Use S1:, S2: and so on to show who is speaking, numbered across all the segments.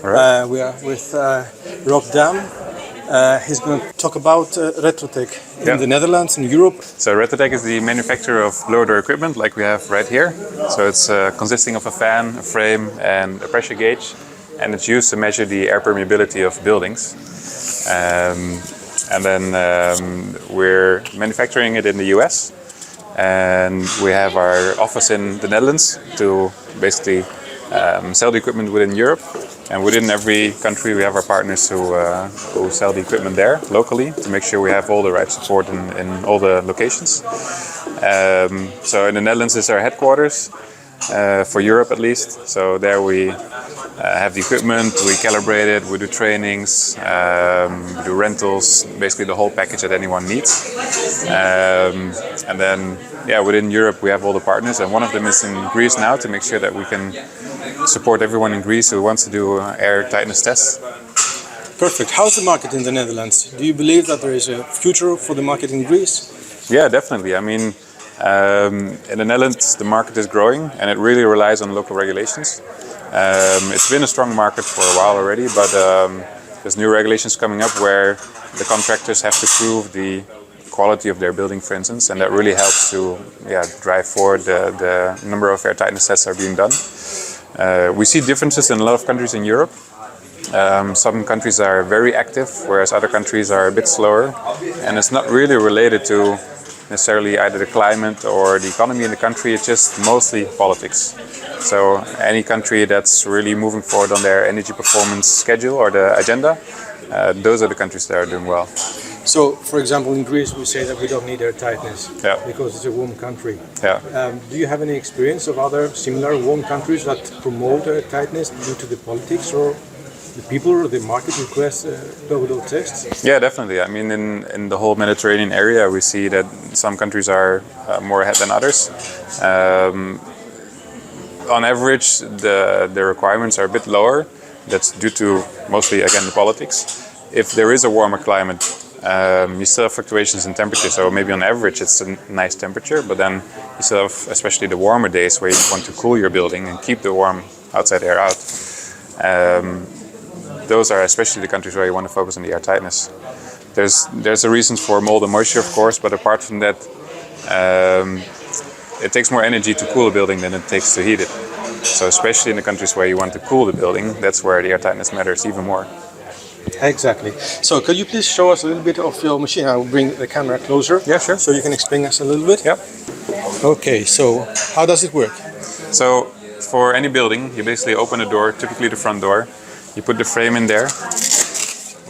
S1: Right. We are with Rob Dam. He's going to talk about Retrotec in the Netherlands, in Europe.
S2: So Retrotec is the manufacturer of blower door equipment like we have right here. So it's consisting of a fan, a frame and a pressure gauge, and it's used to measure the air permeability of buildings. And then we're manufacturing it in the US, and we have our office in the Netherlands to basically sell the equipment within Europe. And within every country we have our partners who sell the equipment there locally to make sure we have all the right support in all the locations. So in the Netherlands is our headquarters, for Europe at least. So there we have the equipment, we calibrate it, we do trainings, we do rentals, basically the whole package that anyone needs. And then within Europe we have all the partners, and one of them is in Greece now to make sure that we can support everyone in Greece who wants to do air tightness tests.
S1: Perfect. How's the market in the Netherlands? Do you believe that there is a future for the market in Greece?
S2: Yeah, definitely. I mean, in the Netherlands the market is growing and it really relies on local regulations. It's been a strong market for a while already, but there's new regulations coming up where the contractors have to prove the quality of their building, for instance, and that really helps to drive forward the number of air tightness tests that are being done. We see differences in a lot of countries in Europe. Some countries are very active, whereas other countries are a bit slower, and it's not really related to necessarily either the climate or the economy in the country, it's just mostly politics. So any country that's really moving forward on their energy performance schedule or the agenda, those are the countries that are doing well.
S1: So, for example, in Greece we say that we don't need air tightness because it's a warm country. Do you have any experience of other similar warm countries that promote air tightness due to the politics, or the people or the market request blower tests? Yeah,
S2: definitely. I mean, in the whole Mediterranean area we see that some countries are more ahead than others. On average the requirements are a bit lower. That's due to mostly, again, the politics. If there is a warmer climate, you still have fluctuations in temperature, so maybe on average it's a nice temperature, but then you still have especially the warmer days where you want to cool your building and keep the warm outside air out. Those are especially the countries where you want to focus on the air tightness. There's a reason for mold and moisture, of course, but apart from that, it takes more energy to cool a building than it takes to heat it. So especially in the countries where you want to cool the building, that's where the air tightness matters even more.
S1: Exactly. So could you please show us a little bit of your machine? I will bring the camera closer.
S2: Yeah, sure.
S1: So you can explain us a little bit.
S2: Yeah.
S1: Okay, so how does it work?
S2: So for any building, you basically open a door, typically the front door. You put the frame in there,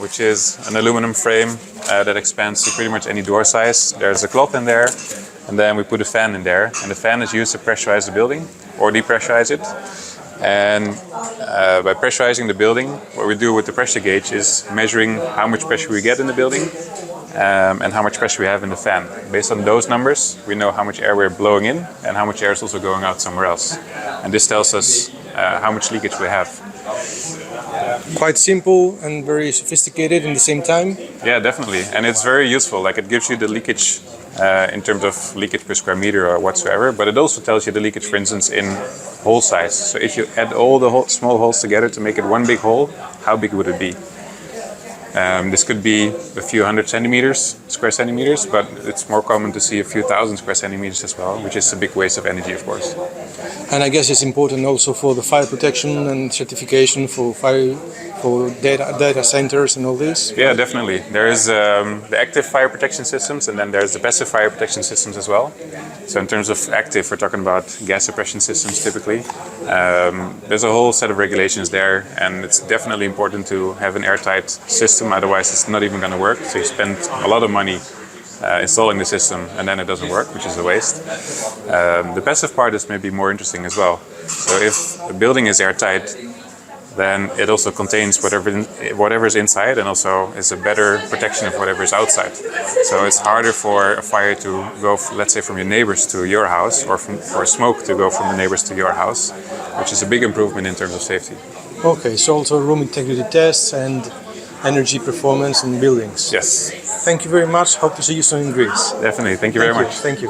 S2: which is an aluminum frame that expands to pretty much any door size. There's a cloth in there, and then we put a fan in there, and the fan is used to pressurize the building or depressurize it. And by pressurizing the building, what we do with the pressure gauge is measuring how much pressure we get in the building and how much pressure we have in the fan. Based on those numbers, we know how much air we're blowing in and how much air is also going out somewhere else. And this tells us how much leakage we have.
S1: Quite simple and very sophisticated in the same time.
S2: Yeah, definitely. And it's very useful. Like, it gives you the leakage in terms of leakage per square meter or whatsoever, but it also tells you the leakage, for instance, in hole size. So if you add all the small holes together to make it one big hole, how big would it be? This could be a few hundred square centimeters, but it's more common to see a few thousand square centimeters as well, which is a big waste of energy, of course.
S1: And I guess it's important also for the fire protection and certification for data centers and all this.
S2: Yeah, definitely. There is the active fire protection systems, and then there's the passive fire protection systems as well. So in terms of active, we're talking about gas suppression systems typically. There's a whole set of regulations there, and it's definitely important to have an airtight system, otherwise it's not even going to work. So you spend a lot of money installing the system and then it doesn't work, which is a waste. The passive part is maybe more interesting as well. So if a building is airtight, then it also contains whatever is inside, and also is a better protection of whatever is outside. So it's harder for a fire to go, let's say, from your neighbors to your house, or for smoke to go from the neighbors to your house, which is a big improvement in terms of safety.
S1: Okay, so also room integrity tests and energy performance in buildings.
S2: Yes.
S1: Thank you very much. Hope to see you soon in Greece.
S2: Definitely. Thank you very much.
S1: Thank you.